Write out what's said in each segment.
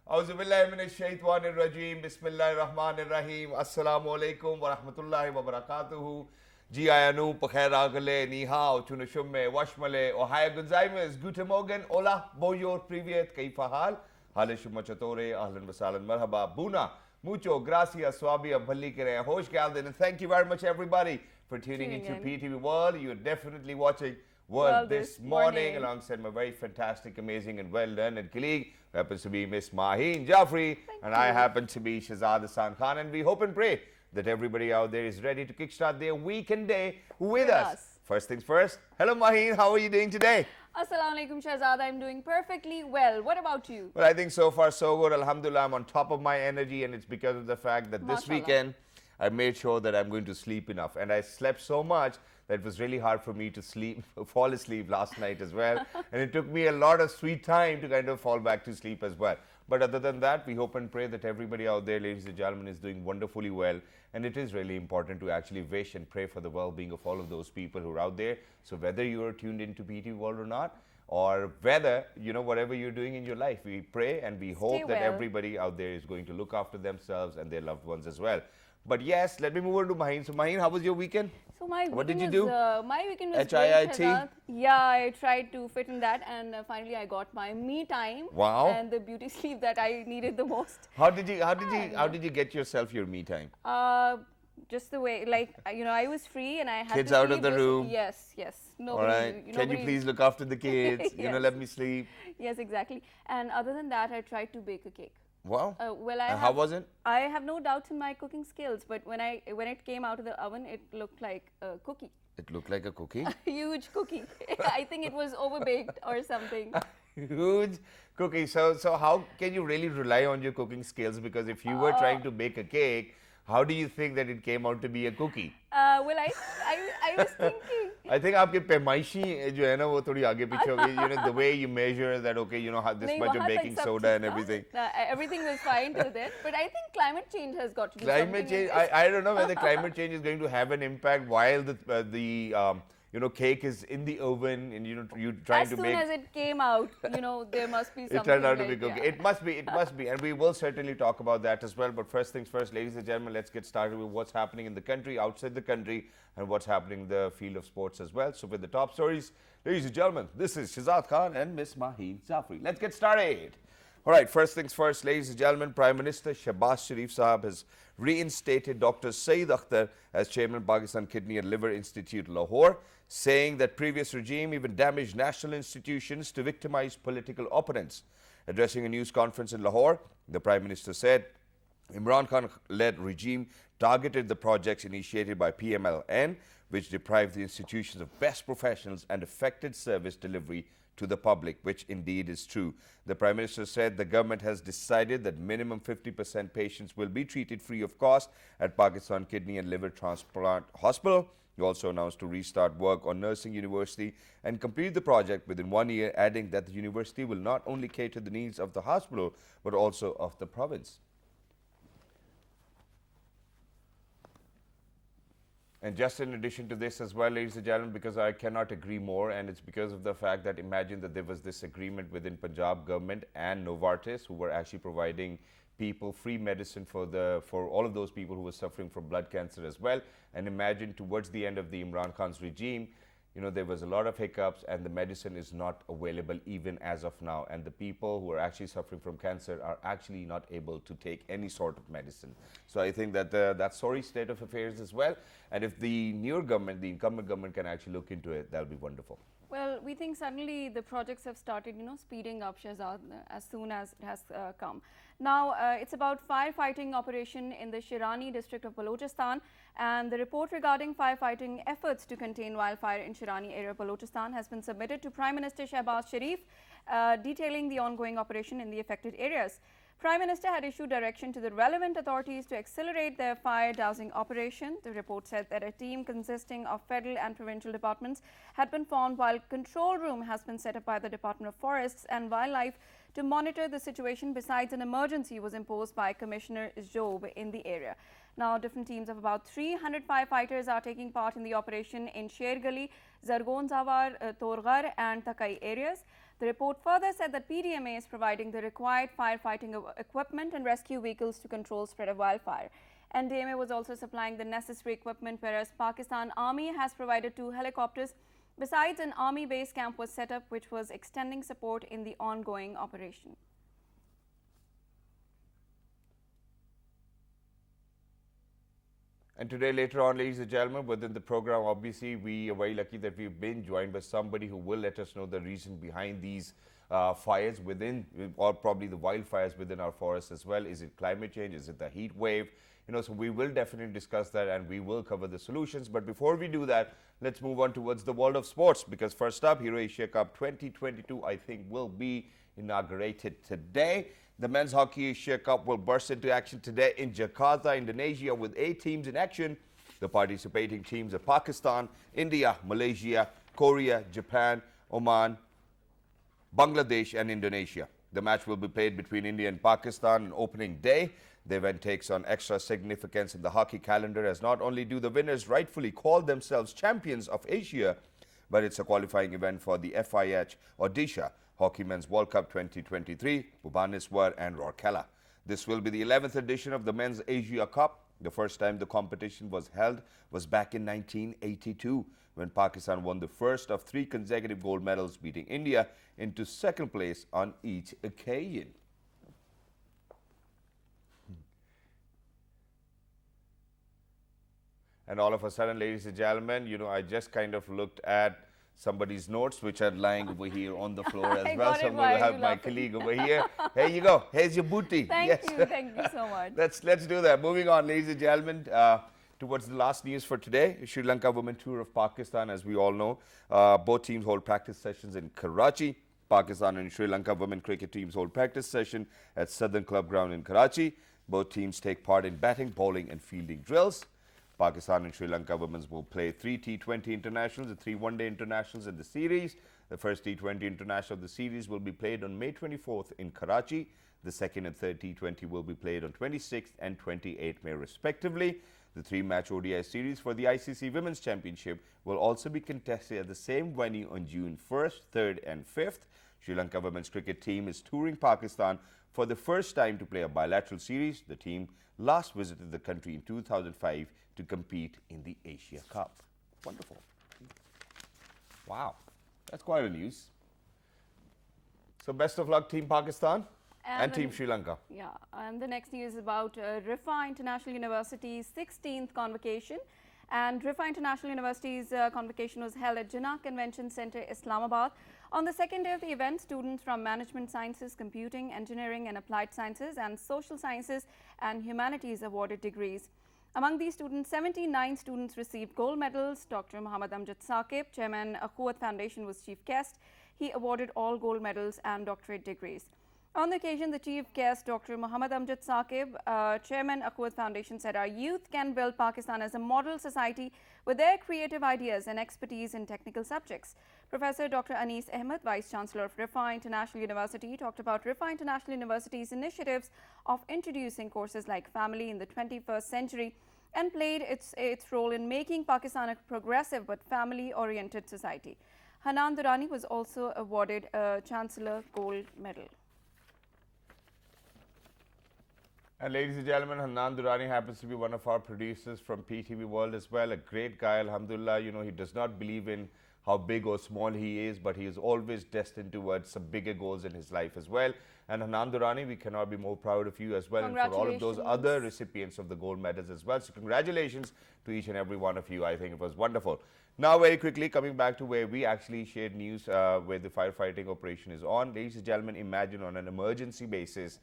Auzubillahiminash-shaytanir-rajeem. Bismillahir-rahmanir-rahim. Assalamu-alaikum wa rahmatullahi wa barakatuhu. Ji ayanu, pakhair agale, ni hao, chunashumme, washmale, ohaya gozaimasu, guten Morgen, hola, bonjour, privyet, kaifa hal? Hale shumma chatore, ahlan wa sahlan, marhaba, buna, mucho, gracias, swabia, bhalli kare, hosh and thank you very much everybody for tuning into PTV World. You're definitely watching World this morning alongside my very fantastic, amazing and well-learned colleague who happens to be Miss Maheen Jaffrey, and I happen to be Shahzad Hassan Khan, and we hope and pray that everybody out there is ready to kickstart their weekend day with us. First things first, hello Maheen, how are you doing today? Assalamu alaikum Shahzad, I'm doing perfectly well. What about you? Well, I think so far so good, alhamdulillah. I'm on top of my energy, and it's because of the fact that this weekend I made sure that I'm going to sleep enough, and I slept so much that it was really hard for me to fall asleep last night as well. And it took me a lot of sweet time to kind of fall back to sleep as well. But other than that, we hope and pray that everybody out there, ladies and gentlemen, is doing wonderfully well. And it is really important to actually wish and pray for the well-being of all of those people who are out there. So whether you are tuned into PT World or not, or whether, you know, whatever you're doing in your life, we pray and we hope that everybody out there is going to look after themselves and their loved ones as well. But yes, let me move on to Maheen. So Maheen, how was your weekend? So my what did you do? My weekend was HIIT? Great, yeah, I tried to fit in that, and finally I got my me time. Wow! And the beauty sleep that I needed the most. How did you get yourself your me time? Just the way, like, you know, I was free and I had kids to out of the room. Yes. Nobody. All right. Can you please look after the kids? Yes. You know, let me sleep. Yes, exactly. And other than that, I tried to bake a cake. Wow. Well, how was it? I have no doubts in my cooking skills, but when it came out of the oven, it looked like a cookie. It looked like a cookie? A huge cookie. I think it was overbaked or something. Huge cookie. So how can you really rely on your cooking skills? Because if you were trying to bake a cake, how do you think that it came out to be a cookie? Well, I was thinking. I think आपके पैमाइशी जो है ना वो थोड़ी आगे पीछे हो गई. You know, the way you measure that, okay, you know, how this much of baking soda and everything. Everything was fine till then, but I think climate change has got to do something. Climate change. I don't know whether climate change is going to have an impact while the you know, cake is in the oven, and you know, you trying to make. As soon as it came out, you know, there must be something. It turned out to be cookie. It must be, and we will certainly talk about that as well. But first things first, ladies and gentlemen, let's get started with what's happening in the country, outside the country, and what's happening in the field of sports as well. So with the top stories, ladies and gentlemen, this is Shahzad Khan and Miss Maheen Jaffrey. Let's get started. All right, first things first, ladies and gentlemen, Prime Minister Shehbaz Sharif Sahab has reinstated Dr. Saeed Akhtar as Chairman Pakistan Kidney and Liver Institute, Lahore, saying that previous regime even damaged national institutions to victimize political opponents. Addressing a news conference in Lahore, the Prime Minister said Imran Khan-led regime targeted the projects initiated by PMLN, which deprived the institutions of best professionals and affected service delivery to the public, which indeed is true. The Prime Minister said the government has decided that minimum 50% patients will be treated free of cost at Pakistan Kidney and Liver Transplant Hospital. He also announced to restart work on Nursing University and complete the project within 1 year, adding that the university will not only cater the needs of the hospital, but also of the province. And just in addition to this as well, ladies and gentlemen, because I cannot agree more, and it's because of the fact that imagine that there was this agreement within Punjab government and Novartis, who were actually providing people free medicine for all of those people who were suffering from blood cancer as well. And imagine towards the end of the Imran Khan's regime, you know, there was a lot of hiccups and the medicine is not available even as of now. And the people who are actually suffering from cancer are actually not able to take any sort of medicine. So I think that that's sorry state of affairs as well. And if the newer government, the incumbent government, can actually look into it, that'll be wonderful. Well, we think suddenly the projects have started, you know, speeding up, Shahzad, as soon as it has come. Now, it's about firefighting operation in the Shirani district of Balochistan, and the report regarding firefighting efforts to contain wildfire in Shirani area of Balochistan has been submitted to Prime Minister Shehbaz Sharif, detailing the ongoing operation in the affected areas. Prime Minister had issued direction to the relevant authorities to accelerate their fire dousing operation. The report said that a team consisting of federal and provincial departments had been formed, while control room has been set up by the Department of Forests and Wildlife to monitor the situation. Besides, an emergency was imposed by Commissioner Job in the area. Now, different teams of about 300 firefighters are taking part in the operation in Shergali, Zargon Zawar, Torgar and Takai areas. The report further said that PDMA is providing the required firefighting equipment and rescue vehicles to control spread of wildfire. NDMA was also supplying the necessary equipment, whereas Pakistan Army has provided 2 helicopters. Besides, an army base camp was set up, which was extending support in the ongoing operation. And today, later on, ladies and gentlemen, within the program, obviously, we are very lucky that we've been joined by somebody who will let us know the reason behind these fires within, or probably the wildfires within our forests as well. Is it climate change? Is it the heat wave? So we will definitely discuss that and we will cover the solutions. But before we do that, let's move on towards the world of sports, because first up, Eurasia Cup 2022, I think, will be inaugurated today. The Men's Hockey Asia Cup will burst into action today in Jakarta, Indonesia, with 8 teams in action. The participating teams are Pakistan, India, Malaysia, Korea, Japan, Oman, Bangladesh and Indonesia. The match will be played between India and Pakistan on opening day. The event takes on extra significance in the hockey calendar, as not only do the winners rightfully call themselves champions of Asia, but it's a qualifying event for the FIH Odisha Hockey Men's World Cup 2023, Bhubaneswar and Rourkela. This will be the 11th edition of the Men's Asia Cup. The first time the competition was held was back in 1982, when Pakistan won the first of 3 consecutive gold medals, beating India into second place on each occasion. And all of a sudden, ladies and gentlemen, I just kind of looked at somebody's notes, which are lying over here on the floor as well. So I'm going to have my colleague over here. Here you go. Here's your booty. Thank you so much. Let's do that. Moving on, ladies and gentlemen, towards the last news for today, Sri Lanka Women Tour of Pakistan, as we all know. Both teams hold practice sessions in Karachi. Pakistan and Sri Lanka women cricket teams hold practice session at Southern Club Ground in Karachi. Both teams take part in batting, bowling and fielding drills. Pakistan and Sri Lanka women will play 3 T20 Internationals and 3 One-Day Internationals in the series. The first T20 International of the series will be played on May 24th in Karachi. The second and third T20 will be played on 26th and 28th May respectively. The 3-match ODI series for the ICC Women's Championship will also be contested at the same venue on June 1st, 3rd and 5th. Sri Lanka women's cricket team is touring Pakistan for the first time to play a bilateral series. The team last visited the country in 2005 to compete in the Asia Cup. Wonderful. Wow, that's quite a news. So best of luck, Team Pakistan and Team Sri Lanka. Yeah, and the next news is about Rifa International University's 16th convocation. And Rifa International University's convocation was held at Jinnah Convention Centre, Islamabad. On the second day of the event, students from Management Sciences, Computing, Engineering and Applied Sciences and Social Sciences and Humanities awarded degrees. Among these students, 79 students received gold medals. Dr. Muhammad Amjad Saqib, Chairman Akhuwat Foundation, was chief guest. He awarded all gold medals and doctorate degrees. On the occasion, the chief guest, Dr. Muhammad Amjad Saqib, Chairman Akhuwat Foundation, said our youth can build Pakistan as a model society with their creative ideas and expertise in technical subjects. Professor Dr. Anis Ahmed, Vice Chancellor of Rifa International University, talked about Rifa International University's initiatives of introducing courses like family in the 21st century and played its role in making Pakistan a progressive but family-oriented society. Hanan Durrani was also awarded a Chancellor Gold Medal. And ladies and gentlemen, Hanan Durrani happens to be one of our producers from PTV World as well. A great guy, alhamdulillah. He does not believe in how big or small he is, but he is always destined towards some bigger goals in his life as well. And Hanan Durrani, we cannot be more proud of you as well, and for all of those other recipients of the gold medals as well. So congratulations to each and every one of you. I think it was wonderful. Now, very quickly, coming back to where we actually shared news where the firefighting operation is on. Ladies and gentlemen, imagine on an emergency basis,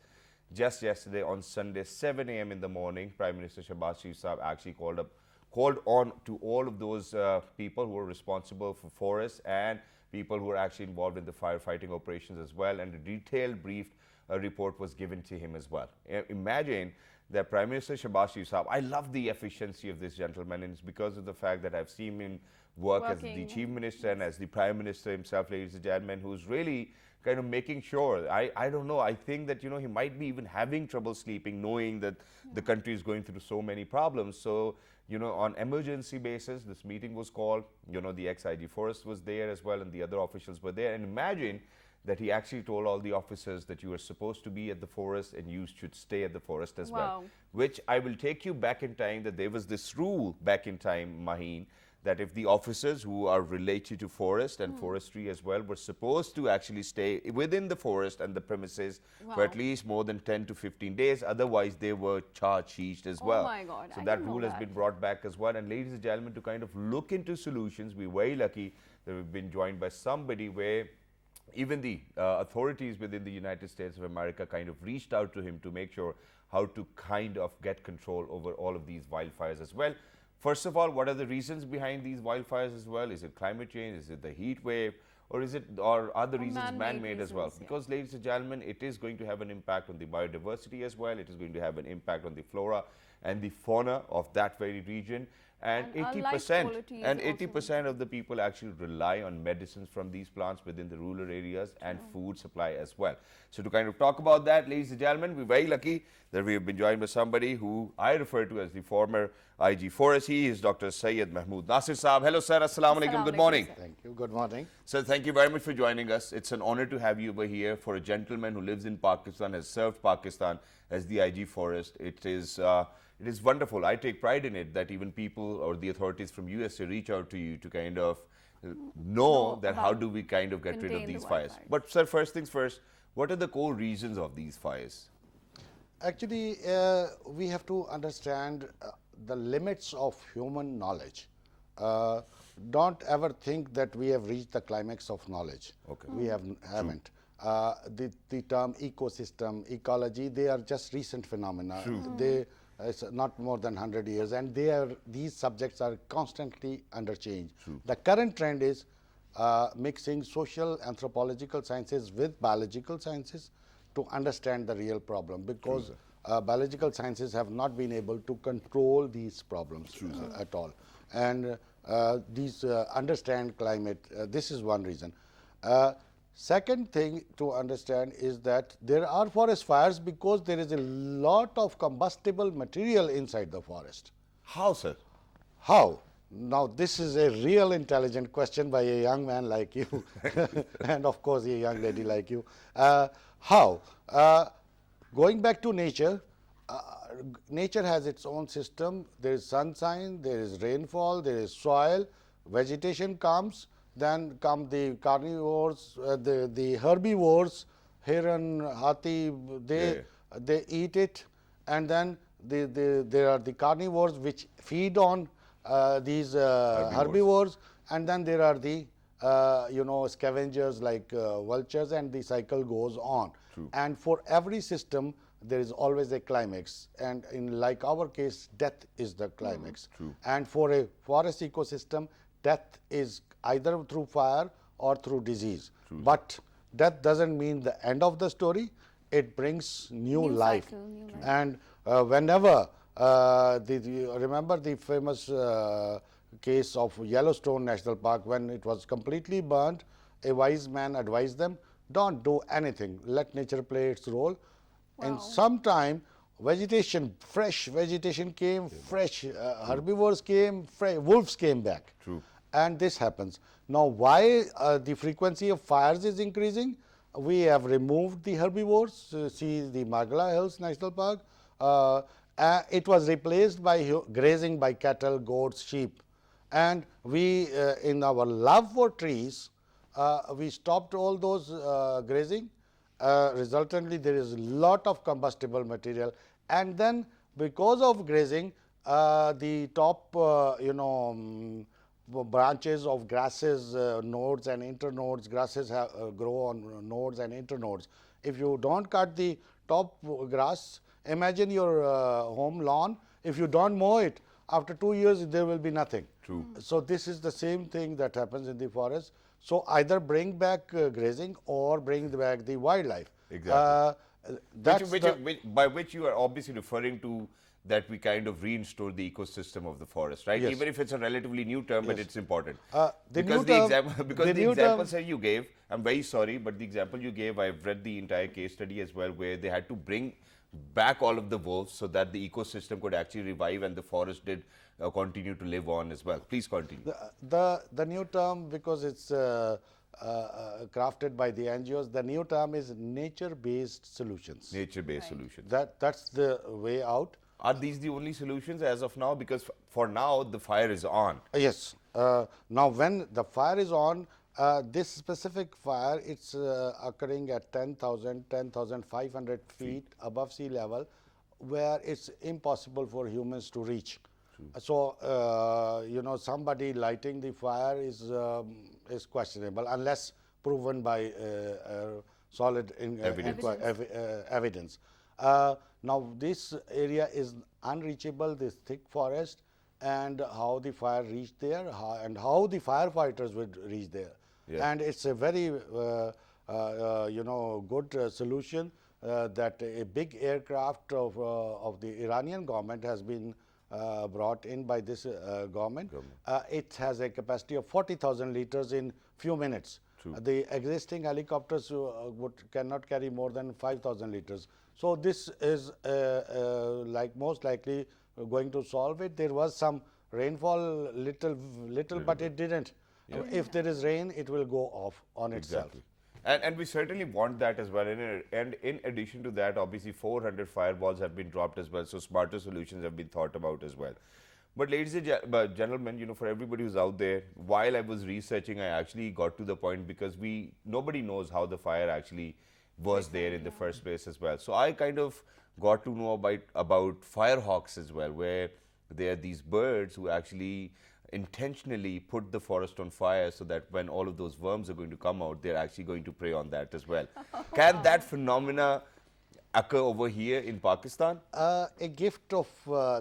just yesterday on Sunday, 7 a.m. in the morning, Prime Minister Shahbaz Sharif Saab actually called on to all of those people who are responsible for forests and people who are actually involved in the firefighting operations as well, and a detailed brief report was given to him as well. Imagine that Prime Minister Shahbaz Sharif Saab, I love the efficiency of this gentleman, and it's because of the fact that I've seen him work as the Chief Minister and as the Prime Minister himself, ladies and gentlemen, who's really kind of making sure, I don't know, I think that, he might be even having trouble sleeping knowing that the country is going through so many problems. So, on emergency basis, this meeting was called, the ex-IG Forest was there as well and the other officials were there. And imagine that he actually told all the officers that you are supposed to be at the forest and you should stay at the forest as well. Wow. Which I will take you back in time, that there was this rule back in time, Maheen, that if the officers who are related to forest and forestry as well were supposed to actually stay within the forest and the premises for at Wow. least more than 10 to 15 days, otherwise they were charged as well. Oh my God, So I that didn't know rule has that. been brought back as well. And ladies and gentlemen, to kind of look into solutions, we're very lucky that we've been joined by somebody where even the authorities within the United States of America kind of reached out to him to make sure how to kind of get control over all of these wildfires as well. First of all, what are the reasons behind these wildfires as well? Is it climate change? Is it the heat wave? Or is it, or other reasons man-made man-made as well? reasons, yeah. Because ladies and gentlemen, it is going to have an impact on the biodiversity as well. It is going to have an impact on the flora and the fauna of that very region. And And our life 80% quality is and also 80% of the people actually rely on medicines from these plants within the rural areas and food supply as well. So to kind of talk about that, ladies and gentlemen, we're very lucky that we have been joined by somebody who I refer to as the former IG Forest. He is Dr. Syed Mahmood Nasir Saab. Hello sir, Assalamu alaikum. Good Assalamu morning. alaikum, Thank you. Good morning. Sir, thank you very much for joining us. It's an honor to have you over here. For a gentleman who lives in Pakistan, has served Pakistan as the IG Forest. It is wonderful. I take pride in it that even people or the authorities from USA reach out to you to kind of know that how about do we kind of get rid of contain the these fires. wildfires. But sir, first things first, what are the core reasons of these fires? Actually, we have to understand the limits of human knowledge. Don't ever think that we have reached the climax of knowledge. Okay. We haven't. The term ecosystem, ecology, they are just recent phenomena. They it's not more than 100 years, and these subjects are constantly under change. The current trend is mixing social anthropological sciences with biological sciences to understand the real problem, because biological sciences have not been able to control these problems at all. And these understand climate, this is one reason. Second thing to understand is that there are forest fires because there is a lot of combustible material inside the forest. How, sir? How? Now, this is a real intelligent question by a young man like you, and of course, a young lady like you. How? Going back to nature, nature has its own system. There is sunshine, there is rainfall, there is soil, vegetation comes, then come the carnivores, the herbivores, heron, hathi, they eat it, and then there are the carnivores which feed on these herbivores, and then there are the scavengers like vultures, and the cycle goes on. And for every system there is always a climax, and in like our case, death is the climax. And for a forest ecosystem, death is either through fire or through disease. But death doesn't mean the end of the story. It brings new life. cycle, new life. And whenever remember the famous case of Yellowstone National Park, when it was completely burned, a wise man advised them, don't do anything, let nature play its role. In some time, vegetation, fresh vegetation came, fresh herbivores came, wolves came back. And this happens. Now, why the frequency of fires is increasing? We have removed the herbivores. See the Margala Hills National Park. It was replaced by grazing by cattle, goats, sheep. And we, in our love for trees, we stopped all those grazing. Resultantly, there is a lot of combustible material. And then, because of grazing, the top, branches of grasses, nodes and internodes, grasses grow on nodes and internodes. If you don't cut the top grass, imagine your home lawn. If you don't mow it, after 2 years there will be nothing. So this is the same thing that happens in the forest. So either bring back grazing or bring back the wildlife. Exactly. That's By which you are obviously referring to that we kind of reinstore the ecosystem of the forest, right? Yes. Even if it's a relatively new term, but it's important. Because The example sir, you gave, I'm very sorry, but the example you gave, I've read the entire case study as well, where they had to bring back all of the wolves so that the ecosystem could actually revive and the forest did continue to live on as well. Please continue. the new term, because it's crafted by the NGOs. The new term is nature-based solutions. Nature-based solutions. That's the way out. Are these the only solutions as of now? Because for now, the fire is on. Yes. Now, when the fire is on, this specific fire, it's occurring at 10,500 feet above sea level, where it's impossible for humans to reach. So, you know, somebody lighting the fire is questionable unless proven by solid evidence. Now, this area is unreachable, this thick forest, and how the fire reached there, and how the firefighters would reach there. Yeah. And it's a very, you know, good solution that a big aircraft of the Iranian government has been brought in by this government. It has a capacity of 40,000 liters in few minutes. The existing helicopters cannot carry more than 5,000 liters. So this is like most likely going to solve it. There was some rainfall, little, but it didn't. If there is rain, it will go off on itself. And we certainly want that as well. And in addition to that, obviously 400 fireballs have been dropped as well. So smarter solutions have been thought about as well. But ladies and gentlemen, you know, for everybody who's out there, while I was researching, I actually got to the point because nobody knows how the fire actually was there in the first place as well. So I kind of got to know about firehawks as well, where there are these birds who actually intentionally put the forest on fire so that when all of those worms are going to come out, they're actually going to prey on that as well. Can that phenomena occur over here in Pakistan? A gift of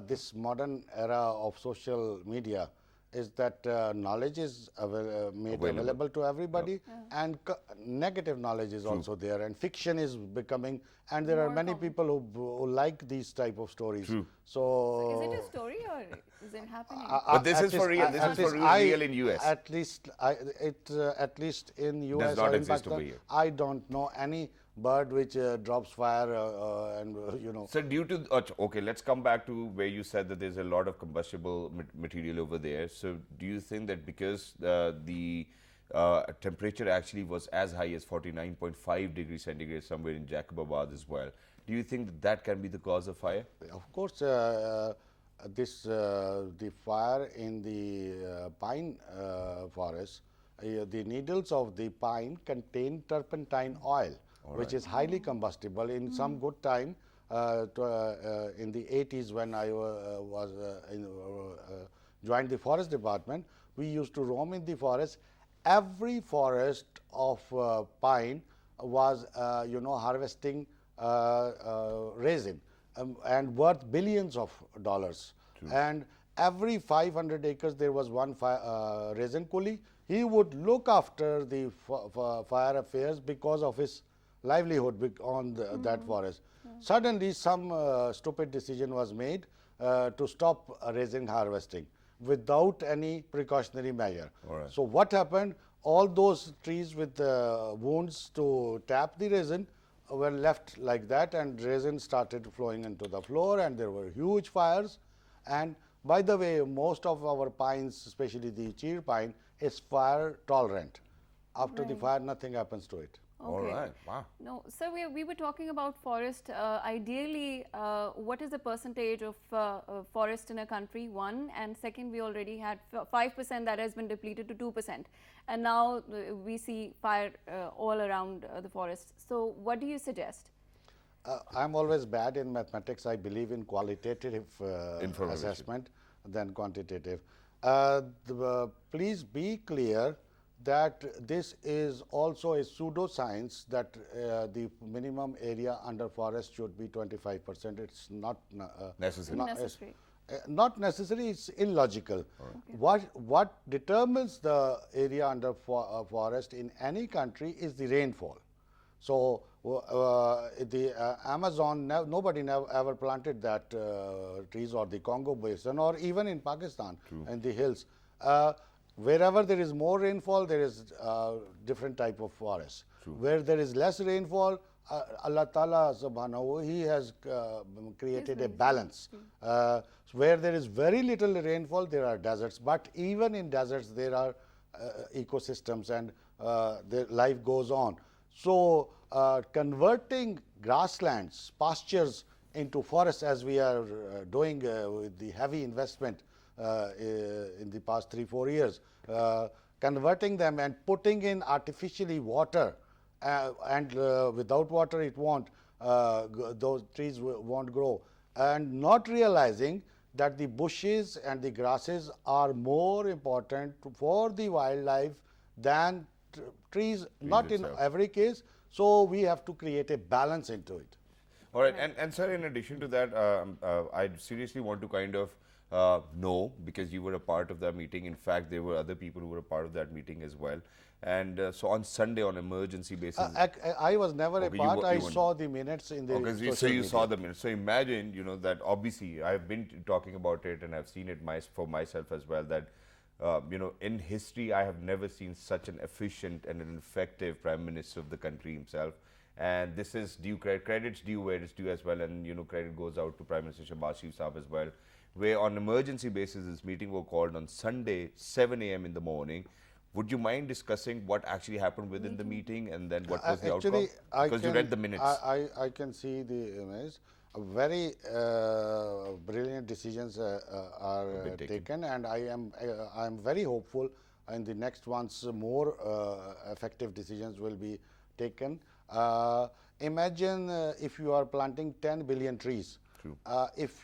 this modern era of social media is that knowledge is made available to everybody, and negative knowledge is also there, and fiction is becoming, and there are many people who like these type of stories. So is it a story or is it happening? But this is for real. This is for real in US. At least in US does not or in exist over Pakistan, here. I don't know any bird which drops fire and you know. So due to, okay, let's come back to where you said that there's a lot of combustible material over there. So do you think that because the temperature actually was as high as 49.5 degrees centigrade somewhere in Jacobabad as well, do you think that can be the cause of fire? Of course, the fire in the pine forest, the needles of the pine contain turpentine oil, which is highly combustible. In some good time, in the 80s when I joined the forest department, we used to roam in the forest. Every forest of pine was, you know, harvesting resin and worth billions of dollars. And every 500 acres there was one resin coolie. He would look after the fire affairs because of his livelihood on that forest. Suddenly some stupid decision was made to stop resin harvesting without any precautionary measure. So what happened? All those trees with wounds to tap the resin were left like that, and resin started flowing into the floor, and there were huge fires. And by the way, most of our pines, especially the cheer pine, is fire tolerant. After the fire, nothing happens to it. Okay. All right. Wow. No, so we were talking about forest. Ideally, what is the percentage of forest in a country? One, and second, we already had 5% that has been depleted to 2%, and now we see fire all around the forest. So, what do you suggest? I'm always bad in mathematics. I believe in qualitative assessment than quantitative. Please be clear that this is also a pseudoscience that the minimum area under forest should be 25%. It's not Necessary. Not necessary, it's illogical. What determines the area under forest in any country is the rainfall. So the Amazon, nobody ever planted that trees, or the Congo basin, or even in Pakistan in the hills. Wherever there is more rainfall, there is different type of forest. Where there is less rainfall, Allah Ta'ala subhanahu, He has created a balance. Where there is very little rainfall, there are deserts. But even in deserts, there are ecosystems, and their life goes on. So converting grasslands, pastures into forests, as we are doing with the heavy investment in the past 3-4 years, converting them and putting in artificially water, and without water it won't, those trees won't grow, and not realizing that the bushes and the grasses are more important for the wildlife than trees, not in itself. every case. So we have to create a balance into it. All right, and sir, in addition to that, I seriously want to kind of know, because you were a part of that meeting. In fact, there were other people who were a part of that meeting as well. And so on Sunday, on emergency basis. I was never a Okay, part. I you weren't. saw the minutes in the Okay, so social you media. saw the minutes. So imagine, that obviously I've been talking about it and I've seen it for myself as well, that, in history, I have never seen such an efficient and an effective Prime Minister of the country himself. And this is due credit's due where it's due as well. And, credit goes out to Prime Minister Shahbaz Sharif Saab as well, where on emergency basis, this meeting was called on Sunday, 7 a.m. in the morning. Would you mind discussing what actually happened within the meeting and then what was the outcome? Because you read the minutes. I can see the image. Very brilliant decisions are taken, and I am very hopeful in the next ones more effective decisions will be taken. Imagine if you are planting 10 billion trees. True. If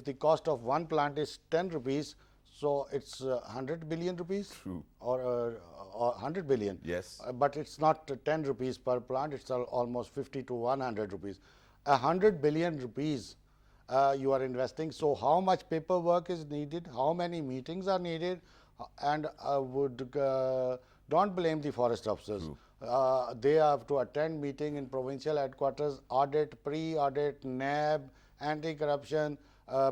the cost of one plant is 10 rupees, so it's 100 billion rupees. True. Or 100 billion. Yes. But it's not 10 rupees per plant, it's almost 50 to 100 rupees. 100 billion rupees you are investing. So how much paperwork is needed, how many meetings are needed, and don't blame the forest officers. They have to attend meeting in provincial headquarters, audit, pre-audit, NAB, anti-corruption,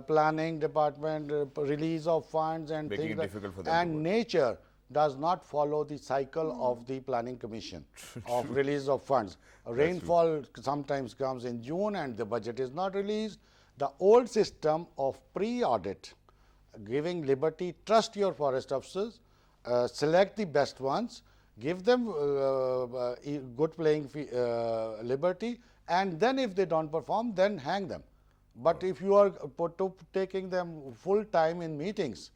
planning department, release of funds and Making things it like difficult for them to and work. nature does not follow the cycle of the planning commission of release of funds. Rainfall sometimes comes in June and the budget is not released. The old system of pre-audit, giving liberty, trust your forest officers, select the best ones, give them good playing liberty, and then if they don't perform, then hang them. But if you are taking them full time in meetings,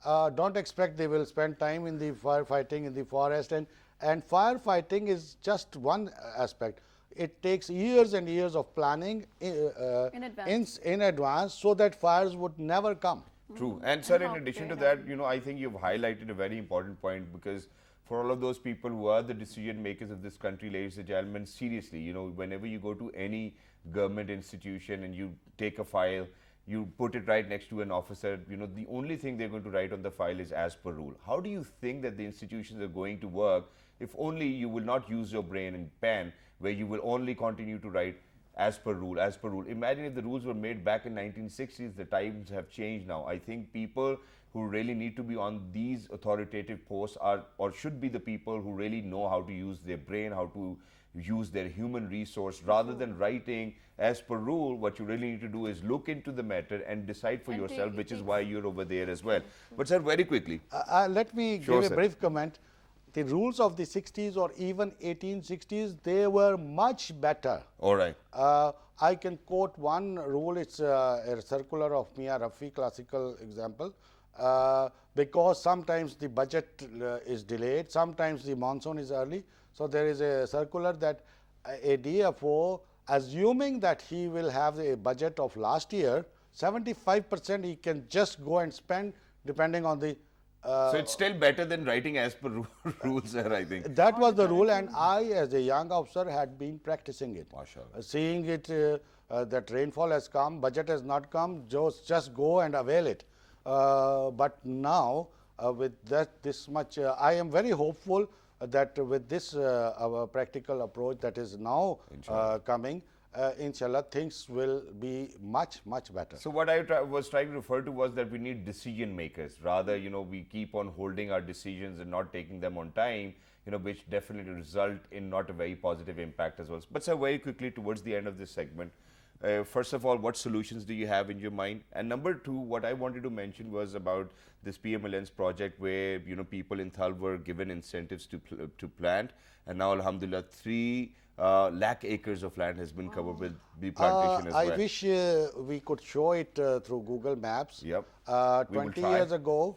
don't expect they will spend time in the firefighting in the forest, and firefighting is just one aspect. It takes years and years of planning in advance so that fires would never come. True. And sir, in addition to that, I think you've highlighted a very important point, because for all of those people who are the decision makers of this country, ladies and gentlemen, seriously, whenever you go to any government institution and you take a file, you put it right next to an officer, the only thing they're going to write on the file is as per rule. How do you think that the institutions are going to work if only you will not use your brain and pen, where you will only continue to write as per rule, as per rule? Imagine if the rules were made back in 1960s, the times have changed now. I think people who really need to be on these authoritative posts are, or should be, the people who really know how to use their brain, how to use their human resource, rather than writing as per rule. What you really need to do is look into the matter and decide for yourself, which is why you're over there as well. But sir, very quickly. Let me give a brief comment. The rules of the 60s or even 1860s, they were much better. All right. I can quote one rule. It's a circular of Mia Rafi, classical example. Because sometimes the budget is delayed, sometimes the monsoon is early. So there is a circular that a DFO, assuming that he will have a budget of last year, 75% he can just go and spend depending on the so it's still better than writing as per rules, sir, I think. That was the rule, and I, as a young officer, had been practicing it. Mashallah. Seeing it, that rainfall has come, budget has not come, just go and avail it. But now, with this much, I am very hopeful that with this our practical approach that is now coming, inshallah, things will be much better. So what I was trying to refer to was that we need decision makers. Rather, we keep on holding our decisions and not taking them on time, which definitely result in not a very positive impact as well. But sir, very quickly towards the end of this segment, First of all, what solutions do you have in your mind? And number two, what I wanted to mention was about this PMLN's project where, you know, people in Thal were given incentives to plant, and now, alhamdulillah, 3 lakh acres of land has been covered with bee plantation as I well. wish we could show it through Google Maps. Yep. We will 20 try. years ago,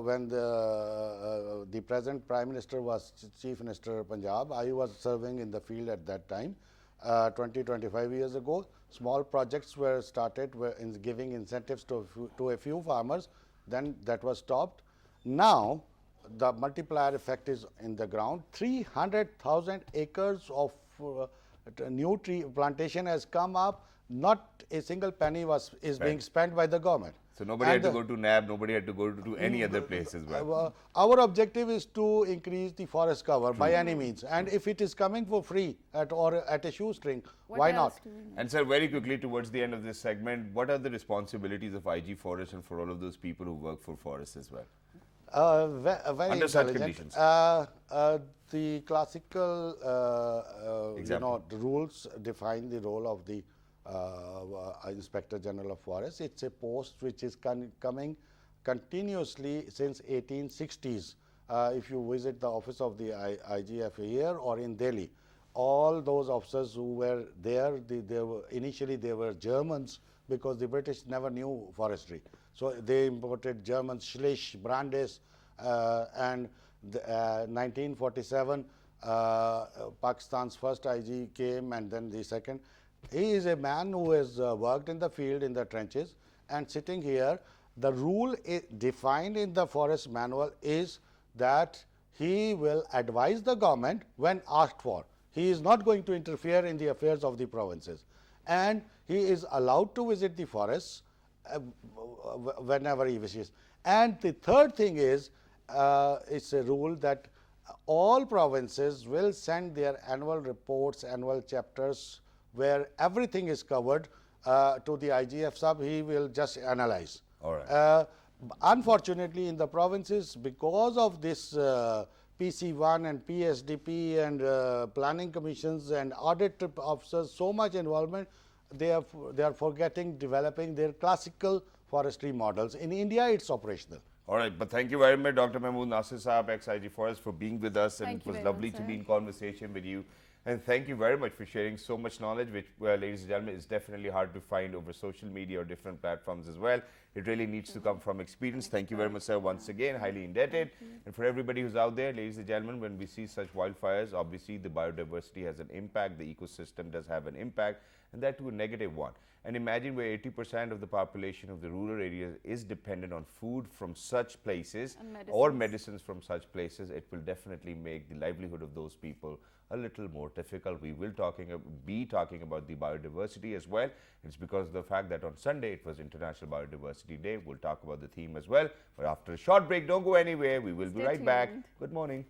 when the present Prime Minister was Chief Minister of Punjab, I was serving in the field at that time. 25 years ago, small projects were started in giving incentives to a few farmers. Then that was stopped. Now, the multiplier effect is in the ground. 300,000 acres of new tree plantation has come up. Not a single penny is being spent by the government. So nobody had to go to NAB, nobody had to go to any other place as well. Our objective is to increase the forest cover by any means, and if it is coming for free or at a shoestring, why not? And sir, very quickly towards the end of this segment, what are the responsibilities of IG Forest and for all of those people who work for forests as well? Very Under such intelligent. conditions. The classical, Example. the rules define the role of the Inspector General of Forests. It's a post which is coming continuously since 1860s. If you visit the office of the IGF here or in Delhi, all those officers who were there, initially they were Germans, because the British never knew forestry. So they imported Germans, Schlich, Brandes, and 1947, Pakistan's first IG came, and then the second. He is a man who has worked in the field, in the trenches, and sitting here, the rule defined in the forest manual is that he will advise the government when asked for. He is not going to interfere in the affairs of the provinces, and he is allowed to visit the forests whenever he wishes. And the third thing is, it's a rule that all provinces will send their annual reports, annual chapters, where everything is covered to the IGF sub. He will just analyze. All right. Unfortunately, in the provinces, because of this PC1 and PSDP and planning commissions and audit officers, so much involvement, they are forgetting developing their classical forestry models. In India, it's operational. All right, but thank you very much, Dr. Mahmood Nasir Saab, ex-IG Forest, for being with us, and Thank it you was very lovely much, to be sir. in conversation with you. And thank you very much for sharing so much knowledge, which, ladies and gentlemen, is definitely hard to find over social media or different platforms as well. It really needs to come from experience. Thank you very much, sir, once again, highly indebted. And for everybody who's out there, ladies and gentlemen, when we see such wildfires, obviously the biodiversity has an impact, the ecosystem does have an impact, and that too a negative one. And imagine where 80% of the population of the rural areas is dependent on food from such places or medicines from such places. It will definitely make the livelihood of those people a little more difficult. We will be talking about the biodiversity as well. It's because of the fact that on Sunday it was International Biodiversity Day. We'll talk about the theme as well. But after a short break, don't go anywhere. We will be right back. Good morning.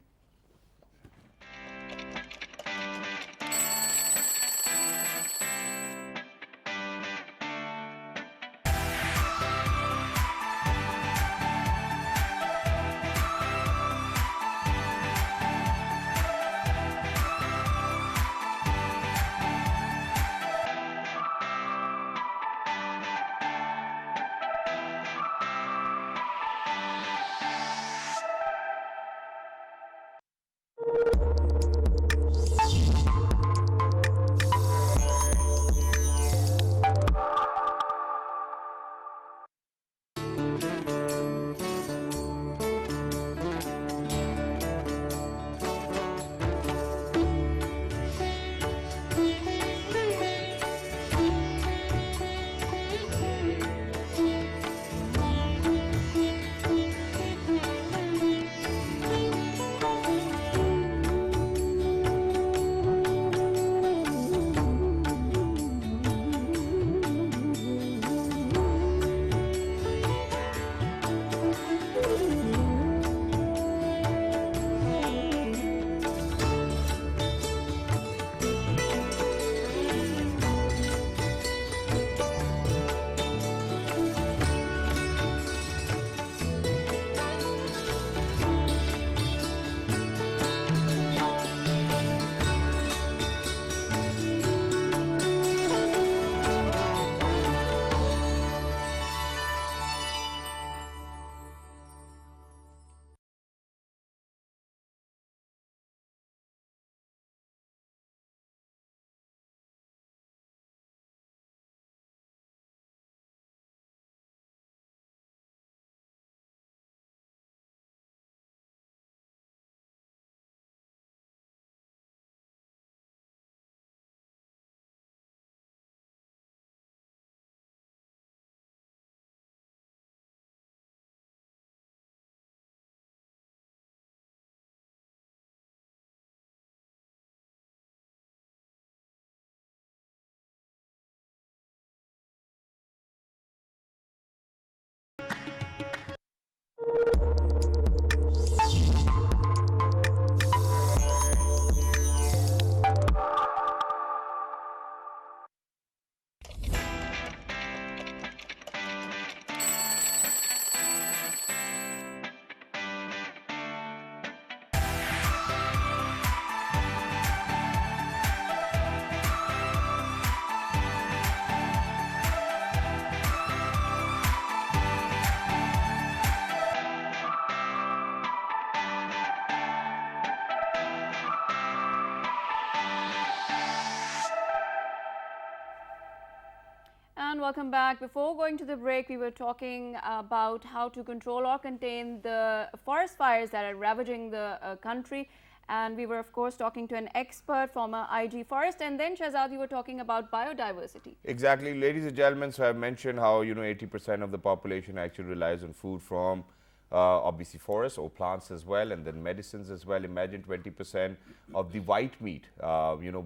everyone, welcome back. Before going to the break, we were talking about how to control or contain the forest fires that are ravaging the country. And we were, of course, talking to an expert from IG Forest. And then, Shahzad, you were talking about biodiversity. Exactly. Ladies and gentlemen, so I've mentioned how, 80% of the population actually relies on food from obviously forests or plants as well, and then medicines as well. Imagine 20% of the white meat,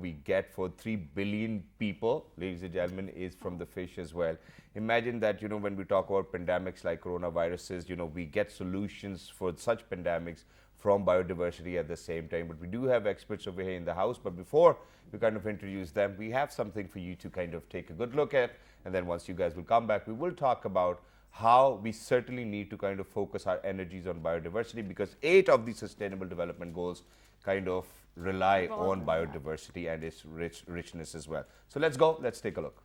we get for 3 billion people, ladies and gentlemen, is from the fish as well. Imagine that, when we talk about pandemics like coronaviruses, we get solutions for such pandemics from biodiversity at the same time. But we do have experts over here in the house. But before we kind of introduce them, we have something for you to kind of take a good look at. And then once you guys will come back, we will talk about how we certainly need to kind of focus our energies on biodiversity, because 8 of the Sustainable Development Goals kind of rely on biodiversity and its richness as well. So let's go, let's take a look.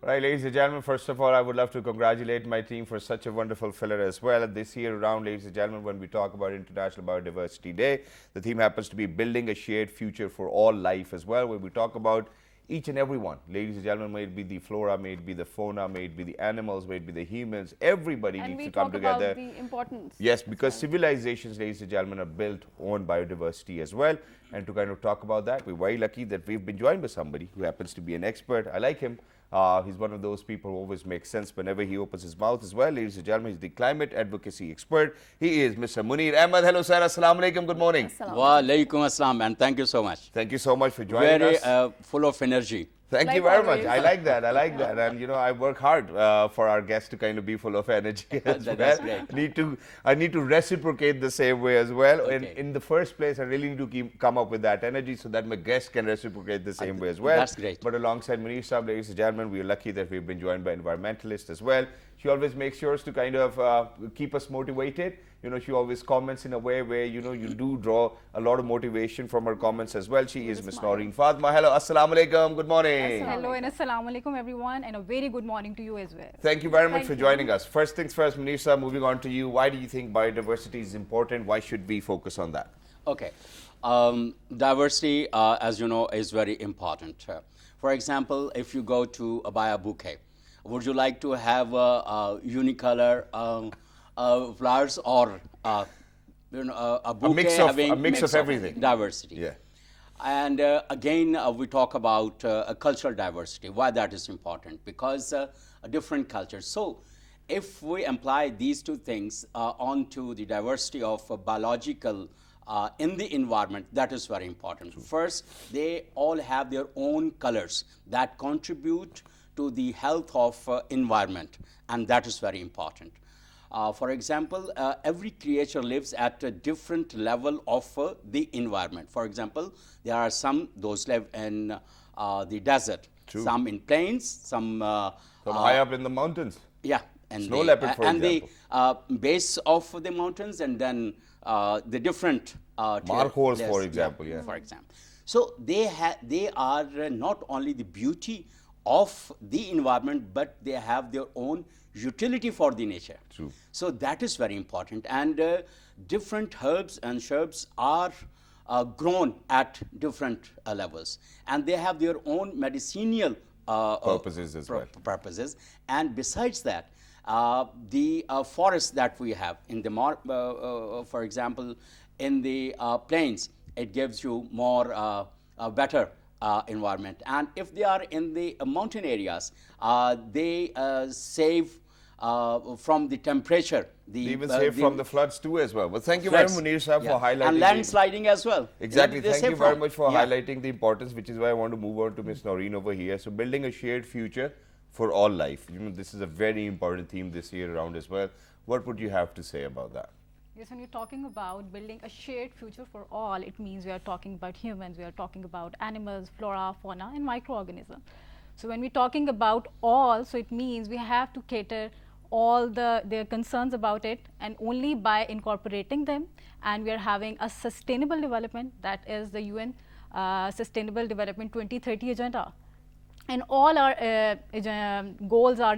Right, ladies and gentlemen, first of all, I would love to congratulate my team for such a wonderful filler as well. This year around, ladies and gentlemen, when we talk about International Biodiversity Day, the theme happens to be building a shared future for all life as well, where we talk about each and every one. Ladies and gentlemen, may it be the flora, may it be the fauna, may it be the animals, may it be the humans, everybody needs to come together. And we talk about the importance. Yes, because civilizations, ladies and gentlemen, are built on biodiversity as well. And to kind of talk about that, we're very lucky that we've been joined by somebody who happens to be an expert. I like him. He's one of those people who always makes sense whenever he opens his mouth as well. Ladies and gentlemen, he's the climate advocacy expert. He is Mr. Munir Ahmed. Hello, sir. Assalamu alaikum. Good morning. Wa alaikum assalam, and thank you so much. Thank you so much for joining us. Very full of energy. Thank you very much. I like that. I like that. And, I work hard for our guests to kind of be full of energy as well. That's great. I need to reciprocate the same way as well. Okay. And in the first place, I really need to come up with that energy so that my guests can reciprocate the same way as well. That's great. But alongside Munir Saab, ladies and gentlemen, we are lucky that we've been joined by environmentalists as well. She always makes sure to kind of keep us motivated. She always comments in a way where, you do draw a lot of motivation from her comments as well. She is Ms. Noreen Fatma. Hello, assalamu alaikum. Good morning. Hello and assalamu alaikum everyone, and a very good morning to you as well. Thank you very much for joining us. First things first, Munir Saab, moving on to you. Why do you think biodiversity is important? Why should we focus on that? Okay. Diversity, as you know, is very important. For example, if you go to buy a bouquet, would you like to have a unicolor flowers or a bouquet having a mix of everything? Diversity. Yeah. And again, we talk about cultural diversity. Why that is important? Because different cultures. So if we apply these two things onto the diversity of biological in the environment, that is very important. True. First, they all have their own colors that contribute to the health of environment, and that is very important. For example, every creature lives at a different level of the environment. For example, there are some, those live in the desert, True. Some in plains, some high up in the mountains. Yeah. And snow leopard, for example. The base of the mountains, and then the different markhors, for example. Yeah. For example. So they are not only the beauty of the environment, but they have their own utility for the nature. True. So that is very important. And different herbs and shrubs are grown at different levels, and they have their own medicinal purposes as well. Purposes. And besides that, the forests that we have in the for example, in the plains, it gives you more better environment. And if they are in the mountain areas, they save from the temperature. They even save from the floods too as well. Well, thank you very floods. much, Munir Sahab, for highlighting. And landsliding as well. Exactly. They Thank save you very from. much for Yeah. highlighting the importance, which is why I want to move on to Ms. Noreen over here. So, building a shared future for all life. You know, this is a very important theme this year around as well. What would you have to say about that? Yes, when you're talking about building a shared future for all, it means we are talking about humans, we are talking about animals, flora, fauna, and microorganisms. So when we're talking about all, so it means we have to cater all their concerns about it, and only by incorporating them, and we are having a sustainable development, that is the UN Sustainable Development 2030 agenda. And all our goals are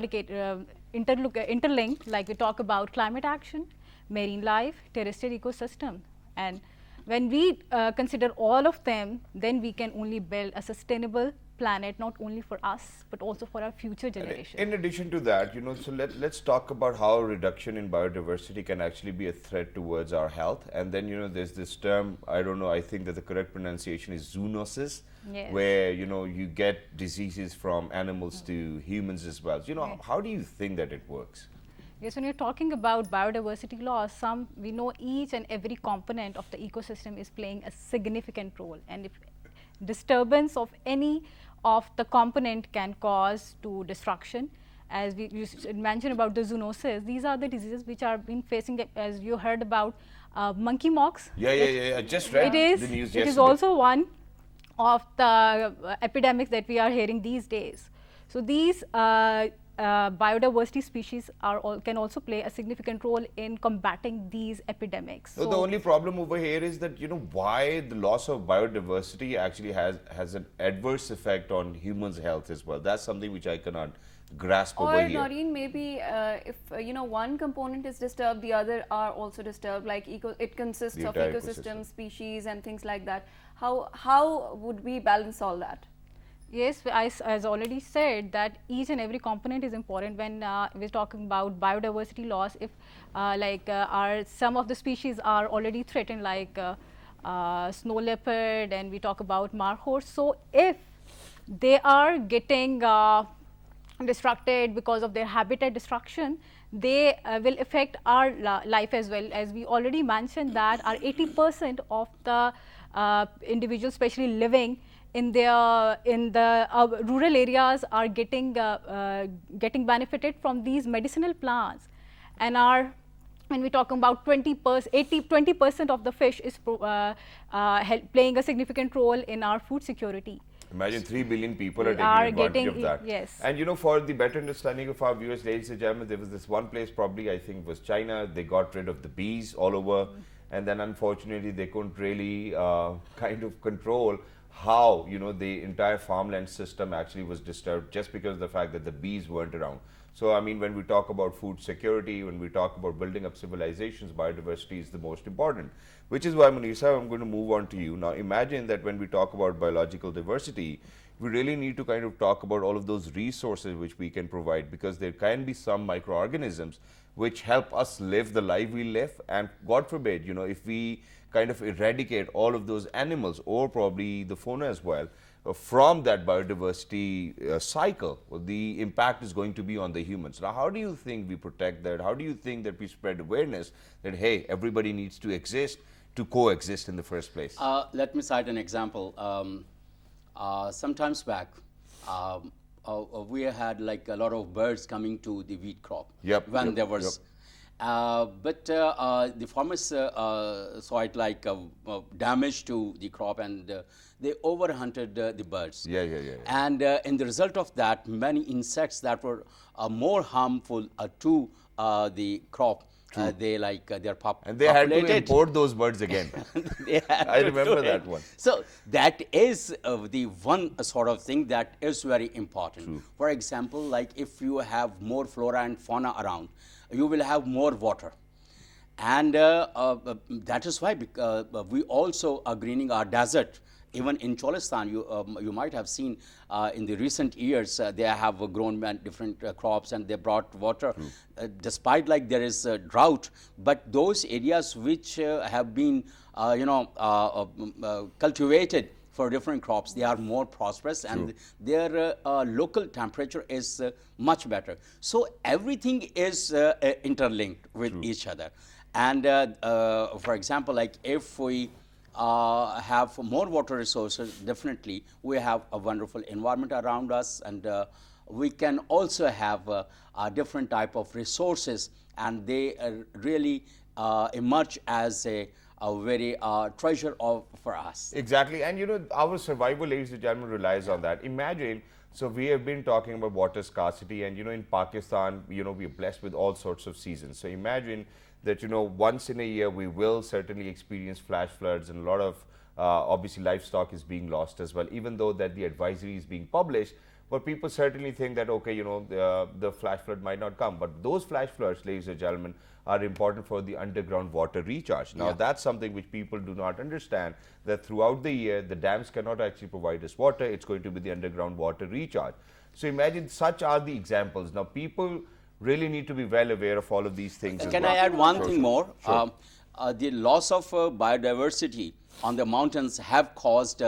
interlinked, like we talk about climate action, marine life, terrestrial ecosystem. And when we consider all of them, then we can only build a sustainable planet, not only for us, but also for our future generations. In addition to that, you know, so let's talk about how a reduction in biodiversity can actually be a threat towards our health. And then, you know, there's this term, I don't know, I think that the correct pronunciation is zoonosis, Yes. where, you know, you get diseases from animals to humans as well. So, you know, Right. how do you think that it works? Yes, when you're talking about biodiversity loss, we know each and every component of the ecosystem is playing a significant role, and if disturbance of any of the component can cause to destruction. As you mentioned about the zoonosis, these are the diseases which are been facing, as you heard about monkeypox. Yeah. I just read the news yesterday. It is also one of the epidemics that we are hearing these days. So these biodiversity species can also play a significant role in combating these epidemics. So the only problem over here is that, you know, why the loss of biodiversity actually has an adverse effect on humans' health as well. That's something which I cannot grasp over Or here. Noreen, maybe if you know, one component is disturbed, the other are also disturbed. Like it consists The of entire ecosystem, ecosystem. species, and things like that. How would we balance all that? Yes, as already said, that each and every component is important when we're talking about biodiversity loss. If some of the species are already threatened, like snow leopard, and we talk about markhorse. So if they are getting destructed because of their habitat destruction, they will affect our life as well. As we already mentioned, that our 80% of the individuals, especially living in the rural areas, are getting benefited from these medicinal plants, and when we talk about 20% of the fish is playing a significant role in our food security. Imagine 3 billion people We are taking are advantage of getting that. yes. And you know, for the better understanding of our viewers, ladies and gentlemen, there was this one place, probably I think was China. They got rid of the bees all over, and then unfortunately they couldn't really kind of control how, you know, the entire farmland system actually was disturbed just because of the fact that the bees weren't around. So I mean, when we talk about food security, when we talk about building up civilizations, biodiversity is the most important. Which is why, Munisa, I'm going to move on to you. Now imagine that when we talk about biological diversity, we really need to kind of talk about all of those resources which we can provide, because there can be some microorganisms which help us live the life we live, and God forbid, you know, if we kind of eradicate all of those animals, or probably the fauna as well, from that biodiversity cycle, well, the impact is going to be on the humans. Now, how do you think we protect that? How do you think that we spread awareness that, hey, everybody needs to exist to coexist in the first place? Let me cite an example. Sometimes back, we had like a lot of birds coming to the wheat crop. When there was, but the farmers saw it like damage to the crop, and they overhunted the birds. And in the result of that, many insects that were more harmful to the crop, they're populated. And they had to import those birds again. I remember that one. So that is the one sort of thing that is very important. For example, like if you have more flora and fauna around, you will have more water. And that is why we also are greening our desert. Even in Cholistan, you might have seen in the recent years, they have grown different crops, and they brought water, despite like there is a drought. But those areas which have been, cultivated for different crops, they are more prosperous and their local temperature is much better. So everything is interlinked with each other. And for example, like if we have more water resources, definitely we have a wonderful environment around us, and we can also have a different type of resources, and they really emerge as a very treasure for us. Exactly. And you know, our survival, ladies and gentlemen, relies on that. Imagine, so we have been talking about water scarcity, and you know, in Pakistan, you know, we're blessed with all sorts of seasons. So imagine that, you know, once in a year we will certainly experience flash floods, and a lot of obviously livestock is being lost as well, even though that the advisory is being published. But people certainly think that, okay, you know, the flash flood might not come. But those flash floods, ladies and gentlemen, are important for the underground water recharge. Now, that's something which people do not understand, that throughout the year, the dams cannot actually provide us water. It's going to be the underground water recharge. So imagine, such are the examples. Now, people really need to be well aware of all of these things. Can I add one thing more? The loss of biodiversity on the mountains have caused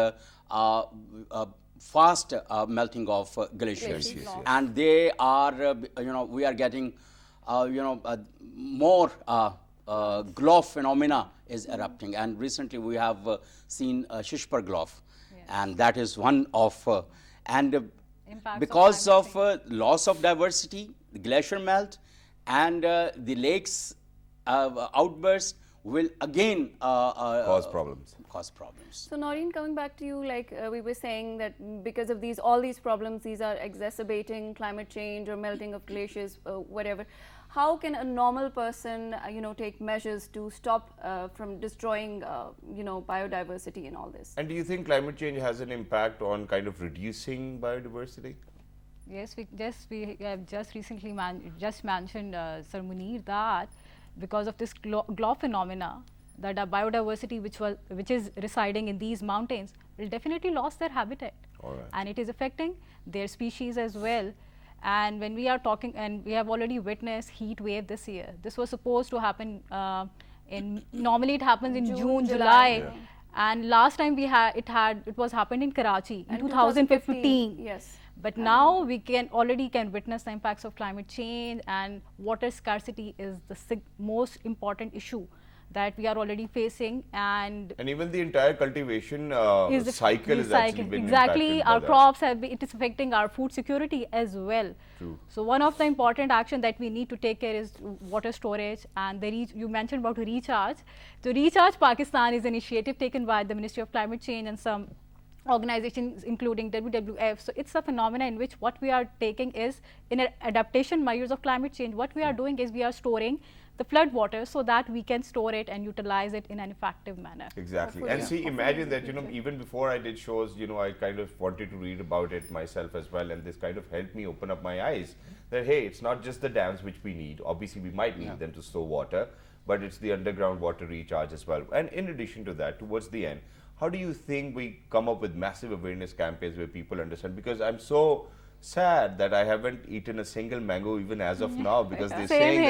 fast melting of glaciers, and they are, you know, we are getting, you know, more glow phenomena is erupting, and recently we have seen Shishpar glow, and that is one of, and because of loss of diversity, the glacier melt, and the lakes outburst will again cause problems. So Noreen, coming back to you, like we were saying that because of all these problems, these are exacerbating climate change or melting of glaciers, whatever. How can a normal person, you know, take measures to stop from destroying, you know, biodiversity in all this? And do you think climate change has an impact on kind of reducing biodiversity? Yes, we have just recently mentioned, Sir Munir, that because of this glow phenomena, that our biodiversity which is residing in these mountains will definitely lose their habitat. And it is affecting their species as well. And when we are talking, and we have already witnessed heat wave this year. This was supposed to happen normally it happens in June, July. And last time it was happened in Karachi in 2015. Yes. But now we already can witness the impacts of climate change, and water scarcity is the most important issue that we are already facing, and even the entire cultivation cycle is actually been exactly our crops it is affecting our food security as well. True. So one of the important action that we need to take care is water storage, and you mentioned about recharge. So Recharge Pakistan is an initiative taken by the Ministry of Climate Change and some organizations including WWF. So it's a phenomenon in which what we are taking is, in adaptation measures of climate change, what we are doing is we are storing the flood water so that we can store it and utilize it in an effective manner. Exactly. And see, imagine that, you know, even before I did shows, you know, I kind of wanted to read about it myself as well, and this kind of helped me open up my eyes that, hey, it's not just the dams which we need. Obviously, we might need them to store water, but it's the underground water recharge as well. And in addition to that, towards the end, how do you think we come up with massive awareness campaigns where people understand? Because I'm so sad that I haven't eaten a single mango even as of now, because they're saying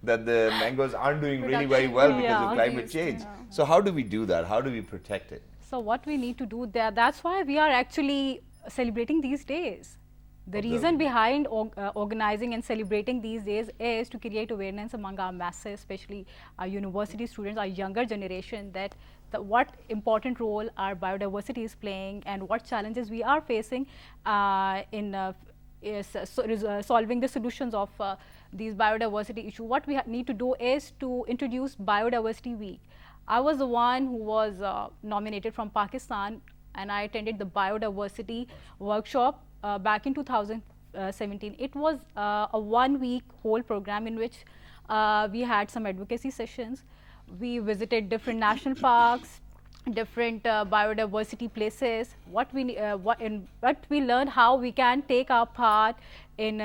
that the mangoes aren't doing really very well because of climate change. So how do we do that? How do we protect it? So what we need to do there, that's why we are actually celebrating these days. The reason behind organizing and celebrating these days is to create awareness among our masses, especially our university students, our younger generation, that what important role our biodiversity is playing and what challenges we are facing in solving the solutions of these biodiversity issues. What we need to do is to introduce Biodiversity Week. I was the one who was nominated from Pakistan, and I attended the biodiversity workshop back in 2017. It was a 1-week whole program in which we had some advocacy sessions. We visited different national parks, different biodiversity places. What we learned, how we can take our part in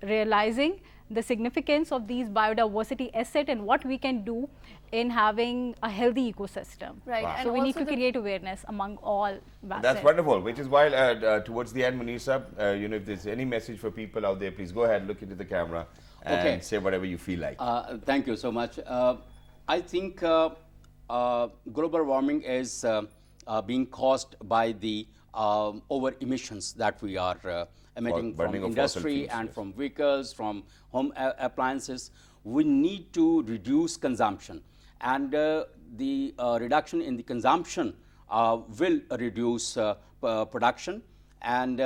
realizing the significance of these biodiversity assets and what we can do in having a healthy ecosystem. Right. Wow. So we need to create awareness among all masses. That's wonderful, which is why towards the end, Munir Sahab, you know, if there's any message for people out there, please go ahead, look into the camera and say whatever you feel like. Thank you so much. I think global warming is being caused by the over emissions that we are emitting from burning of fossil industry fuels, and yes. from vehicles, from home appliances. We need to reduce consumption, and the reduction in the consumption will reduce production, and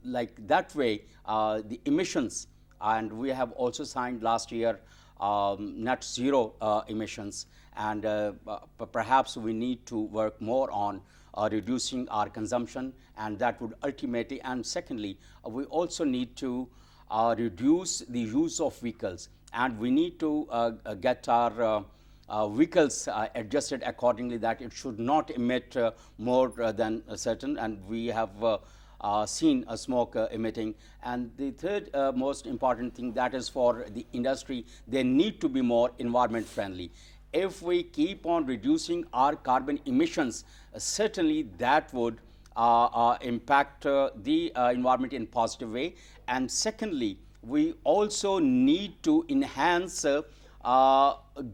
like that way the emissions, and we have also signed last year net zero emissions, and perhaps we need to work more on reducing our consumption, and that would ultimately, and secondly, we also need to reduce the use of vehicles, and we need to get our vehicles adjusted accordingly, that it should not emit more than a certain, and we have seen a smoke emitting. And the third most important thing, that is for the industry, they need to be more environment friendly. If we keep on reducing our carbon emissions, certainly that would impact the environment in a positive way. And secondly, we also need to enhance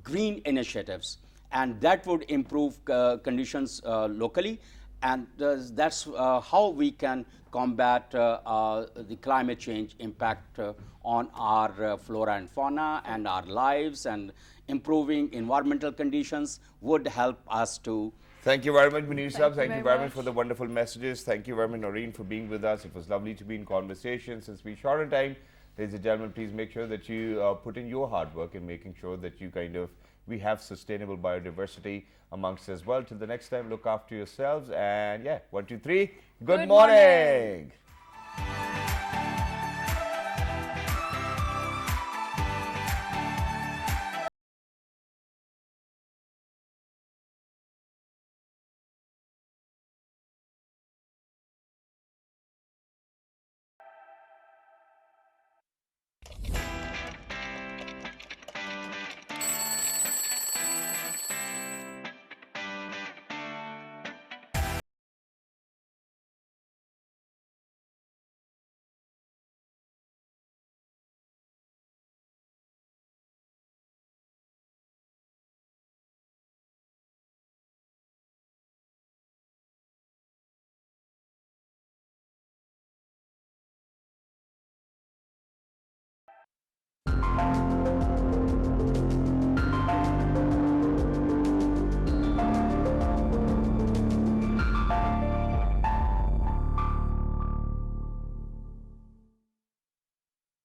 green initiatives, and that would improve conditions locally, and that's how we can combat the climate change impact on our flora and fauna and our lives, and improving environmental conditions would help us to. Thank you very much, Munir Sahab. Thank you Thank you very very much much. for the wonderful messages. Thank you very much, Noreen, for being with us. It was lovely to be in conversation. Since we're short on time, ladies and gentlemen, please make sure that you put in your hard work in making sure that you we have sustainable biodiversity amongst as well. Till the next time, look after yourselves. And yeah, 1, 2, 3. Good morning.